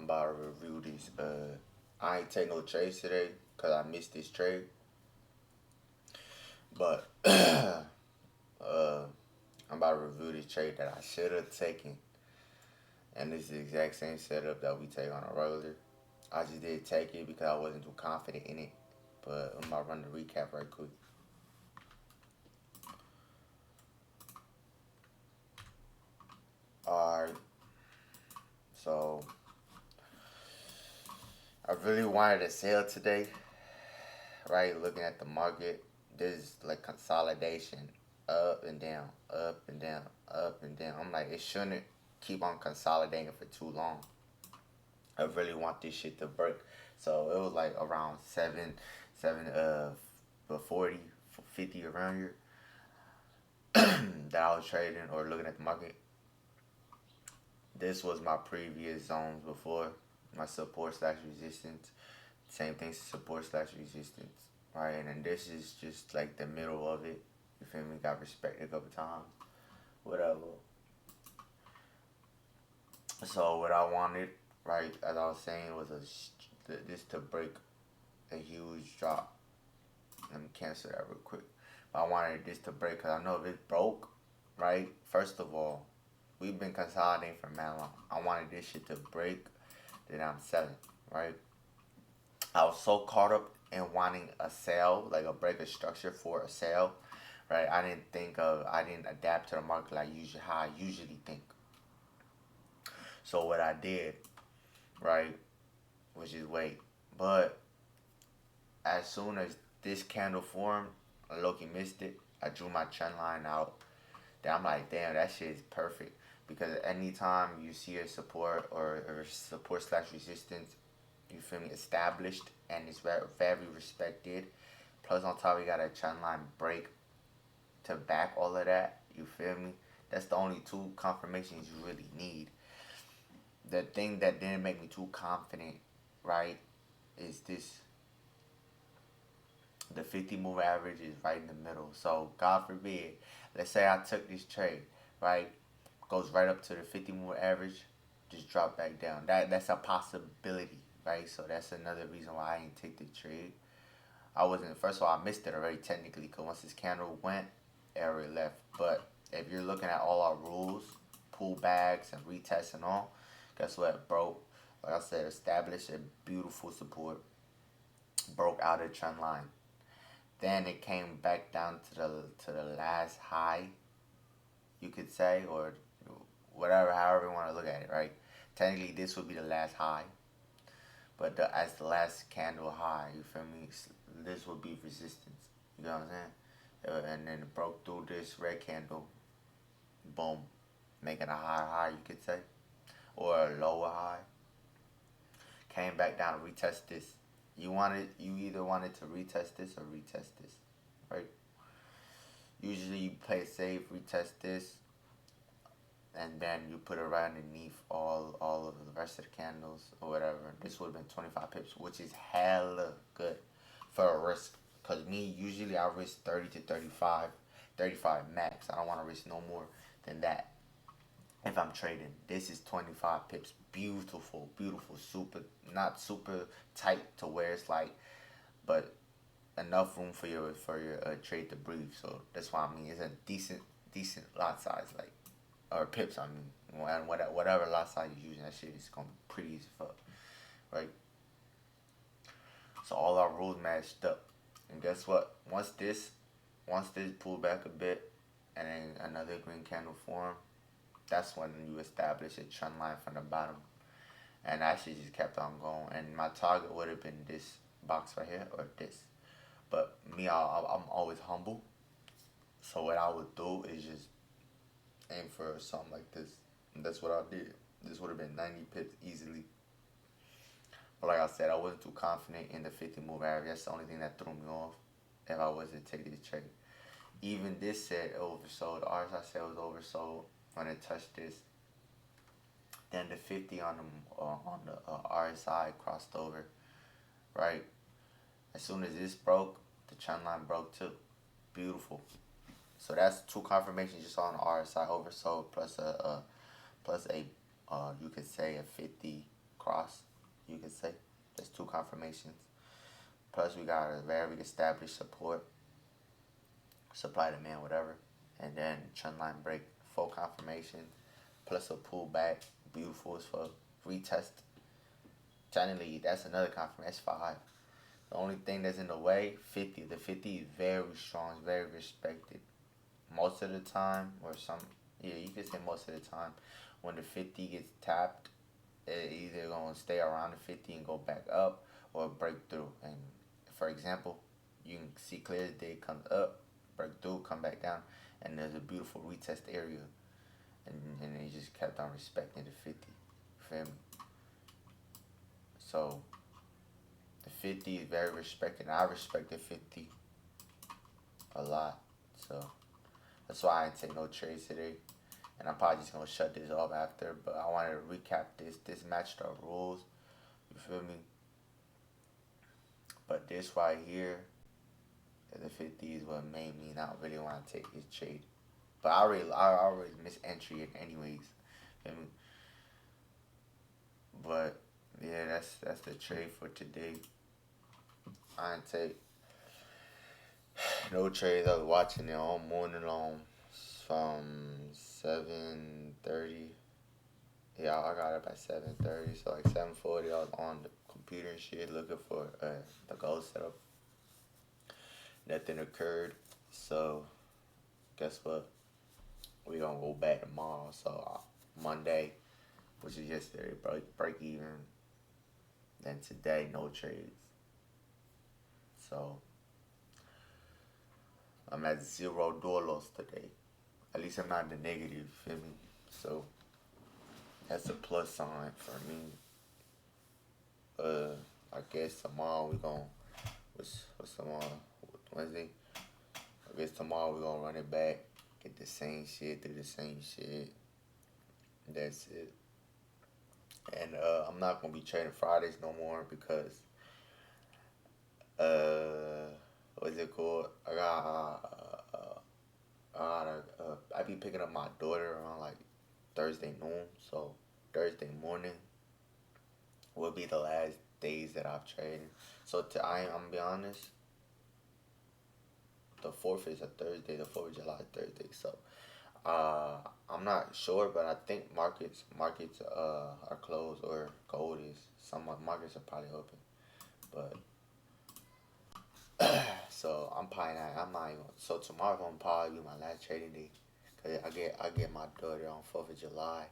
I'm about to review these. I ain't take no trades today because I missed this trade. But I'm about to review this trade that I should have taken. And this is the exact same setup that we take on a regular. I just did take it because I wasn't too confident in it. But I'm about to run the recap right quick. Alright, so I really wanted to sell today, right? Looking at the market, there's like consolidation, up and down, up and down, up and down. I'm like, it shouldn't keep on consolidating for too long. I really want this shit to break. So it was like around 40, 50 around here that I was trading or looking at the market. This was my previous zones before, my support slash resistance. Same thing, support slash resistance, right? And then this is just like the middle of it. You feel me? Got respected a couple times, whatever. So what I wanted, right, as I was saying, was this to break a huge drop. Let me cancel that real quick. But I wanted this to break because I know if it broke, right. First of all, we've been consolidating for man long. I wanted this shit to break, then I'm selling, right. I was so caught up in wanting a sale, like a break of structure for a sale, right? I didn't adapt to the market like usually how I usually think. So what I did, right, was just wait. But as soon as this candle formed, Loki missed it. I drew my trend line out. Then I'm like, damn, that shit is perfect. Because anytime you see a support or support slash resistance, you feel me, established and it's very, very respected. Plus on top, you got a trend line break to back all of that. You feel me? That's the only two confirmations you really need. The thing that didn't make me too confident, right, is this. The 50 move average is right in the middle. So God forbid, let's say I took this trade, right, goes right up to the 50 move average, just drop back down. That's a possibility, right? So that's another reason why I didn't take the trade. I wasn't. First of all, I missed it already technically because once this candle went, it already left. But if you're looking at all our rules, pullbacks and retests and all, guess what? Broke. Like I said, established a beautiful support. Broke out of trend line. Then it came back down to the last high, you could say, or whatever, however you want to look at it, right? Technically, this would be the last high, but as the last candle high, you feel me? This would be resistance. You know what I'm saying? And then it broke through this red candle, boom, making a higher high, you could say, or a lower high. Came back down to retest this. You either wanted to retest this or retest this, right? Usually you play it safe, retest this, and then you put it right underneath all of the rest of the candles or whatever. This would have been 25 pips, which is hella good for a risk. Cause me usually I risk 30 to 35, 35 max. I don't want to risk no more than that. If I'm trading, this is 25 pips. Beautiful, beautiful, super, not super tight to where it's like, but enough room for your trade to breathe. So that's why I mean it's a decent lot size, like, or pips. I mean, and whatever lot size you're using, that shit is gonna be pretty as fuck, right? So all our rules matched up, and guess what? Once this pulled back a bit, and then another green candle formed, that's when you establish a trend line from the bottom, and actually just kept on going. And my target would have been this box right here or this. But me, I'm always humble. So what I would do is just aim for something like this. And that's what I did. This would have been 90 pips easily. But like I said, I wasn't too confident in the 50 move average. That's the only thing that threw me off if I was to take this trade. Even this said oversold. Ours I said was oversold when it touched this. Then the 50 on the RSI crossed over, right? As soon as this broke, the trend line broke too. Beautiful. So that's two confirmations just on the RSI oversold plus a you could say a 50 cross, you could say. There's two confirmations. Plus, we got a very established support, supply demand, whatever. And then trend line break, full confirmation, plus a pullback, beautiful as fuck. Retest. Technically, that's another confirmation. That's five. The only thing that's in the way, 50. The 50 is very strong, it's very respected. Most of the time, or some, yeah, you could say most of the time, when the 50 gets tapped, it either gonna stay around the 50 and go back up, or break through. And for example, you can see clear as day comes up, break through, come back down, and there's a beautiful retest area, and they just kept on respecting the 50. You feel me? So the 50 is very respected, and I respect the 50 a lot. So that's why I didn't take no trades today. And I'm probably just gonna shut this off after. But I wanted to recap this. This matched our rules. You feel me? But this right here, the 50 is what made me not really want to take this trade. But I already miss entry it anyways. Feel me? But yeah, that's the trade for today. I didn't take no trades. I was watching it all morning long from 7:30. Yeah, I got up at 7:30, so like 7:40, I was on the computer and shit looking for the goal setup. Nothing occurred, so guess what? We gonna go back tomorrow. So Monday, which is yesterday, break even. Then today, no trades. So I'm at $0 today. At least I'm not in the negative. Feel me? So that's a plus sign for me. I guess tomorrow we gon' what's tomorrow? Wednesday. I guess tomorrow we gonna run it back, get the same shit, do the same shit. That's it. And I'm not gonna be trading Fridays no more because what's it called? I be picking up my daughter around like Thursday noon, so Thursday morning will be the last days that I've traded. So I'm gonna be honest, the fourth is a Thursday. The 4th of July is Thursday. So I'm not sure, but I think markets are closed, or gold is. Some markets are probably open, but so I'm not even. So tomorrow gonna probably be my last trading day, cause I get my daughter on 4th of July,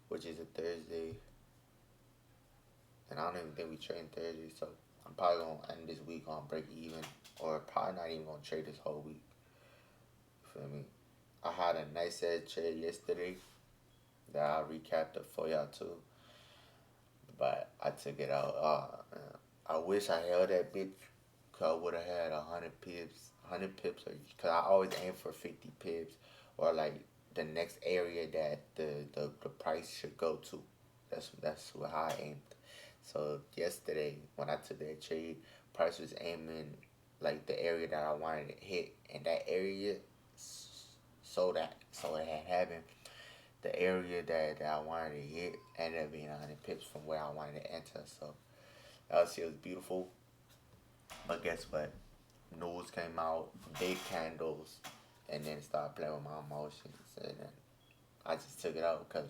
which is a Thursday, and I don't even think we trade Thursday. So I'm probably gonna end this week on break even, or probably not even gonna trade this whole week. You feel me? I had a nice ass trade yesterday that I recapped it for y'all too, but I took it out. I wish I held that bitch, cause I would have had 100 pips, cause I always aim for 50 pips, or like the next area that the price should go to. That's how I aimed. So yesterday when I took that trade, price was aiming like the area that I wanted to hit, and that area, so it had happened. The area that I wanted to hit ended up being 100 pips from where I wanted to enter. So it was beautiful. But guess what? News came out, big candles, and then started playing with my emotions. And then I just took it out because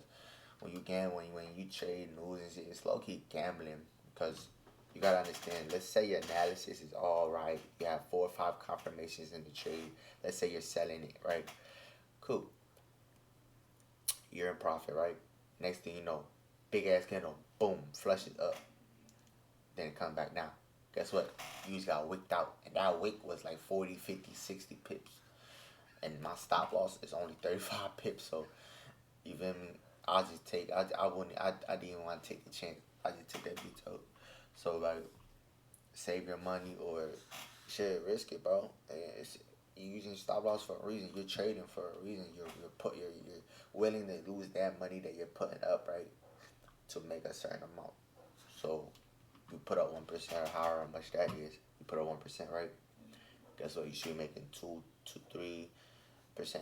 when you gamble, when you trade news and shit, it's low key gambling, because you gotta understand. Let's say your analysis is all right. You have 4 or 5 confirmations in the trade. Let's say you're selling it, right? Cool. You're in profit, right? Next thing you know, big ass candle, boom, flushes up. Then it comes back down. Guess what? You just got wicked out. And that wick was like 40, 50, 60 pips. And my stop loss is only 35 pips. So, you feel me? I'll just take, I didn't even want to take the chance. I just took that beat out. So, like, save your money, or shit, risk it, bro. You're using stop loss for a reason. You're trading for a reason. You're willing to lose that money that you're putting up, right, to make a certain amount. So you put up 1%, or however much that is. You put up 1%, right? Guess what? You should be making 2 to 3%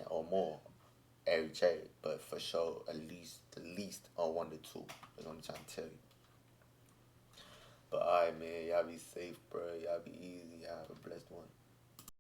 or more every trade. But for sure, at least on 1 to 2. That's what I'm trying to tell you. right, man. Y'all be safe, bro. Y'all